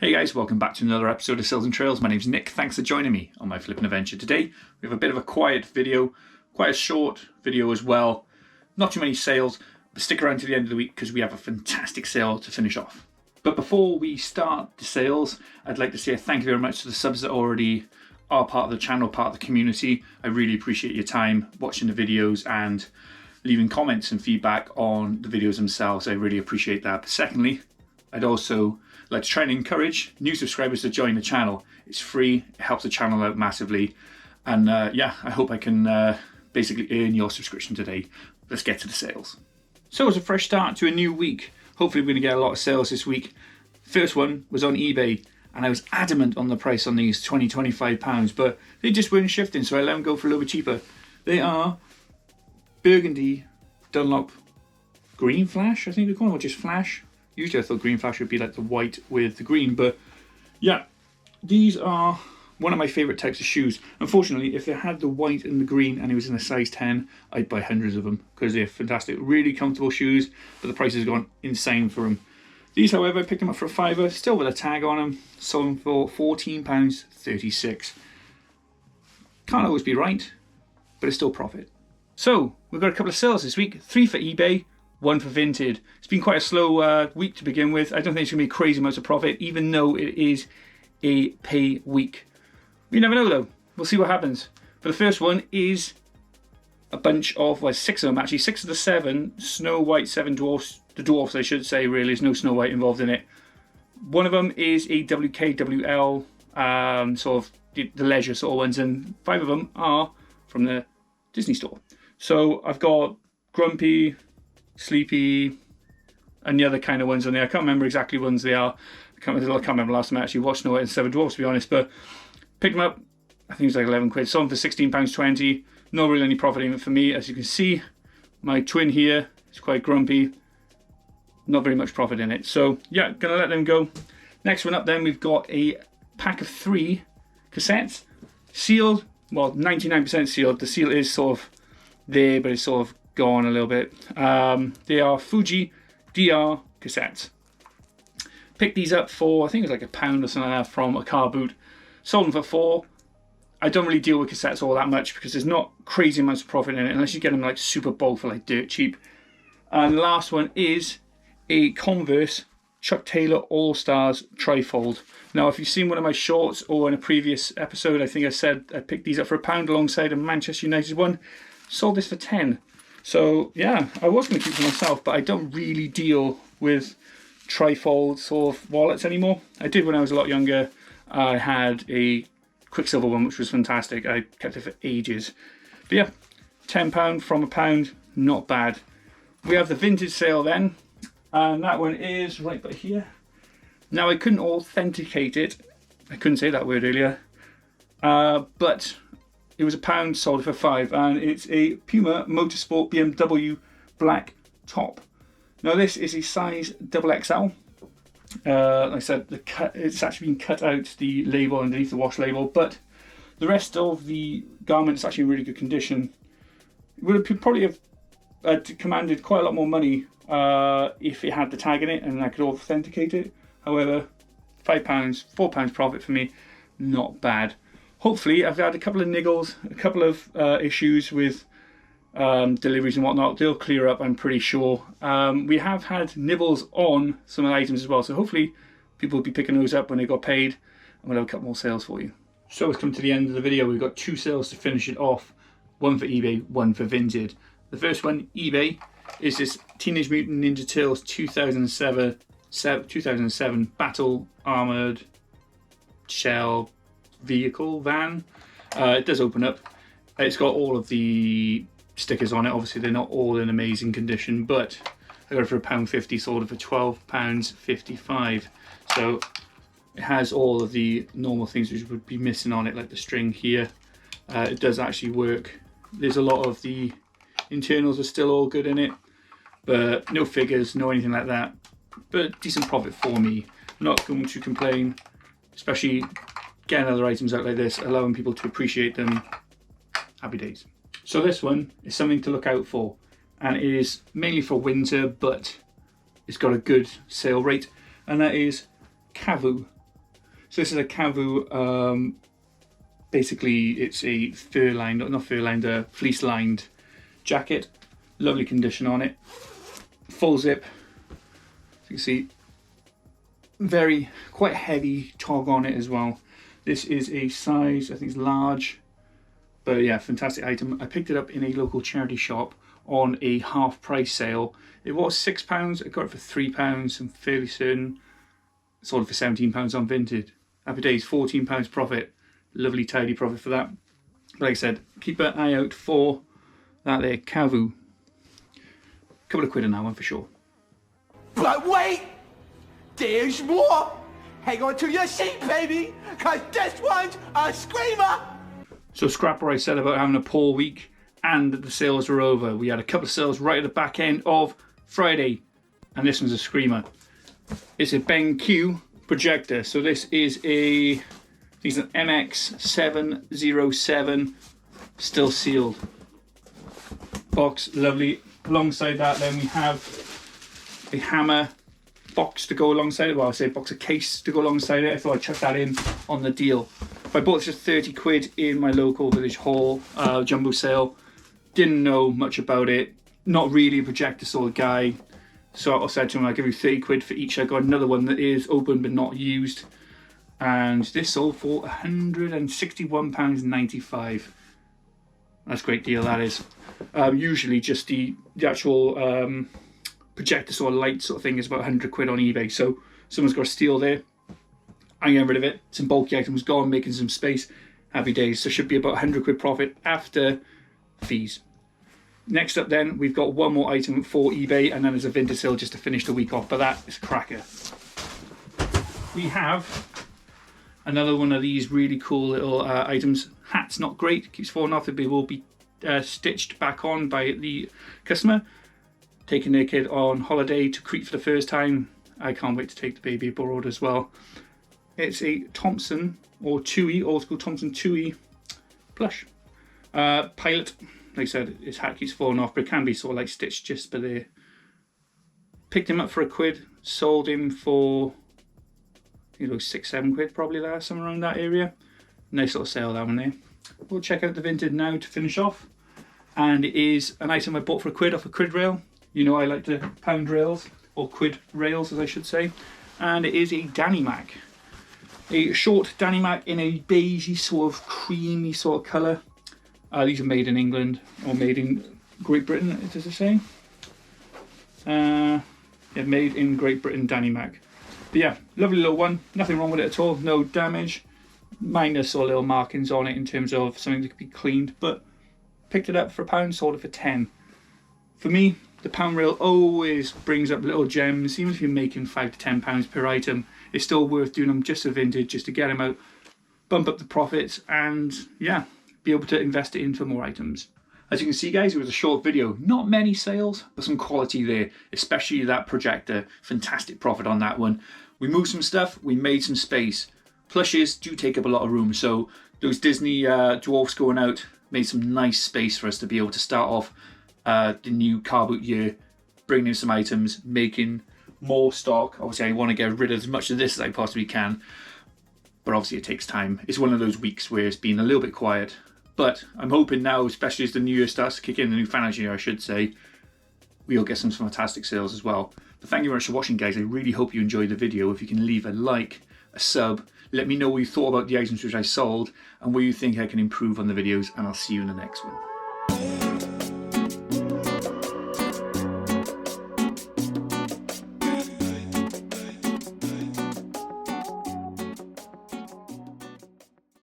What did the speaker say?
Hey guys, welcome back to another episode of Sales and Trails. My name's Nick. Thanks for joining me on my flipping adventure. Today we have a bit of a quiet video, quite a short video as well. Not too many sales, but stick around to the end of the week because we have a fantastic sale to finish off. But before we start the sales, I'd like to say thank you very much to the subs that already are part of the channel, part of the community. I really appreciate your time watching the videos and leaving comments and feedback on the videos themselves. I really appreciate that. But secondly, I'd also like to try and encourage new subscribers to join the channel. It's free, it helps the channel out massively. And yeah, I hope I can basically earn your subscription today. Let's get to the sales. So as a fresh start to a new week, hopefully we're gonna get a lot of sales this week. First one was on eBay, and I was adamant on the price on these, £20-25, but they just weren't shifting, so I let them go for a little bit cheaper. They are burgundy Dunlop green flash, I think they call them, or just flash. Usually I thought green flash would be like the white with the green, but yeah, these are one of my favourite types of shoes. Unfortunately, if they had the white and the green and it was in a size 10, I'd buy hundreds of them because they're fantastic, really comfortable shoes, but the price has gone insane for them. These, however, I picked them up for a £5, still with a tag on them, sold them for £14.36. Can't always be right, but it's still profit. So, we've got a couple of sales this week, 3 for eBay, 1 for Vinted. It's been quite a slow week to begin with. I don't think it's going to be crazy amounts of profit, even though it is a pay week. You never know though. We'll see what happens. But the first one is a bunch of, well, 6 of them actually. 6 of the 7 Snow White 7 dwarfs. The dwarfs, I should say, really. There's no Snow White involved in it. One of them is a WKWL, sort of the leisure sort of ones, and 5 of them are from the Disney store. So I've got Grumpy, Sleepy, and the other kind of ones on there. I can't remember exactly what ones they are. I can't remember last time I actually watched Snow White and 7 Dwarfs, to be honest, but picked them up. I think it was like 11 quid. Sold them for £16.20. Not really any profit in it for me. As you can see, my twin here is quite grumpy. Not very much profit in it. So yeah, gonna let them go. Next one up then, we've got a pack of 3 cassettes. Sealed, well, 99% sealed. The seal is sort of there, but it's sort of gone a little bit. They are Fuji DR cassettes. Picked these up for, I think it was like £1 or something like that from a car boot. Sold them for 4. I don't really deal with cassettes all that much because there's not crazy amounts of profit in it unless you get them like super bulk for like dirt cheap. And the last one is a Converse Chuck Taylor All-Stars Trifold. Now, if you've seen one of my shorts or in a previous episode, I think I said I picked these up for £1 alongside a Manchester United one. Sold this for 10. So yeah, I was going to keep them myself, but I don't really deal with trifold sort of wallets anymore. I did when I was a lot younger. I had a Quicksilver one, which was fantastic. I kept it for ages. But yeah, £10 from £1, not bad. We have the Vinted sale then, and that one is right by here. Now I couldn't authenticate it. I couldn't say that word earlier. But it was £1, sold it for 5, and it's a Puma Motorsport BMW black top. Now this is a size XXL. Like I said, it's actually been cut out, the label underneath the wash label, but the rest of the garment is actually in really good condition. It would have probably have commanded quite a lot more money if it had the tag in it and I could authenticate it. However, £5, £4 profit for me, not bad. Hopefully, I've had a couple of niggles, a couple of issues with deliveries and whatnot. They'll clear up, I'm pretty sure. We have had nibbles on some of the items as well, so hopefully people will be picking those up when they got paid, and we'll have a couple more sales for you. So it's come to the end of the video. We've got 2 sales to finish it off. 1 for eBay, 1 for Vinted. The first one, eBay, is this Teenage Mutant Ninja Turtles 2007 Battle Armored Shell Vehicle van. It does open up. It's got all of the stickers on it. Obviously they're not all in amazing condition, but I got it for £1.50, sold it for £12.55. So it has all of the normal things which would be missing on it, like the string here. It does actually work. There's a lot of the internals are still all good in it, but no figures, no anything like that. But decent profit for me. Not going to complain, especially getting other items out like this, allowing people to appreciate them. Happy days. So this one is something to look out for, and it is mainly for winter, but it's got a good sale rate, and that is Cavu So this is a Cavu, basically it's a fur-lined, not fur-lined, a fleece-lined jacket. Lovely condition on it. Full zip. As you can see, quite heavy tog on it as well. This is a size, I think it's large. But yeah, fantastic item. I picked it up in a local charity shop on a half price sale. It was £6. I got it for £3. I'm fairly certain. Sold it for £17 on Vinted. Happy days, £14 profit. Lovely tidy profit for that. But like I said, keep an eye out for that there Cavu. Couple of quid on that one for sure. But wait! There's more! Hang on to your seat, baby! Cause this one's a screamer! So scrap what I said about having a poor week and that the sales were over. We had a couple of sales right at the back end of Friday. And this one's a screamer. It's a BenQ projector. So this is an MX707, still sealed. Box, lovely. Alongside that then we have a hammer box to go alongside it. Well, I say box, a case to go alongside it. I thought I'd chuck that in on the deal. I bought this for 30 quid in my local village hall jumbo sale. Didn't know much about it. Not really a projector sort of guy. So I said to him, I'll give you 30 quid for each. I got another one that is open but not used. And this sold for £161.95. That's a great deal, that is. Usually just the actual projector sort of light sort of thing is about 100 quid on eBay. So someone's got a steal there. I'm getting rid of it. Some bulky items gone, making some space. Happy days. So should be about 100 quid profit after fees. Next up then, we've got one more item for eBay, and then there's a Vinted sale just to finish the week off. But that is a cracker. We have another one of these really cool little items. Hat's not great, keeps falling off. It will be stitched back on by the customer. Taking their kid on holiday to Crete for the first time. I can't wait to take the baby abroad as well. It's a Thompson or Tui, old school Thompson Tui plush. Pilot, like I said, his hat keeps falling off, but it can be sort of like stitched just by there. Picked him up for £1, sold him for, I think it was 6-7 quid probably there, somewhere around that area. Nice little sale that one there. We'll check out the Vinted now to finish off. And it is an item I bought for £1 off a quid rail. You know I like to pound rails, or quid rails as I should say. And it is a Danny Mac. A short Danny Mac in a beigey sort of creamy sort of colour. These are made in England, or made in Great Britain, does it say? Yeah, made in Great Britain, Danny Mac. But yeah, lovely little one, nothing wrong with it at all, no damage. Minor sort of little markings on it in terms of something that could be cleaned, but picked it up for £1, sold it for 10. For me, the pound rail always brings up little gems. Even if you're making £5 to £10 per item, it's still worth doing them just for Vinted, just to get them out, bump up the profits, and yeah, be able to invest it into more items. As you can see guys, it was a short video, not many sales, but some quality there, especially that projector. Fantastic profit on that one. We moved some stuff, we made some space. Plushes do take up a lot of room, so those Disney dwarfs going out made some nice space for us to be able to start off the new car boot year, bringing in some items, making more stock. Obviously I want to get rid of as much of this as I possibly can, but obviously it takes time. It's one of those weeks where it's been a little bit quiet, but I'm hoping now, especially as the new year starts to kick in, the new financial year I should say, we'll get some fantastic sales as well. But thank you very much for watching guys. I really hope you enjoyed the video. If you can leave a like, a sub, let me know what you thought about the items which I sold and what you think I can improve on the videos, and I'll see you in the next one.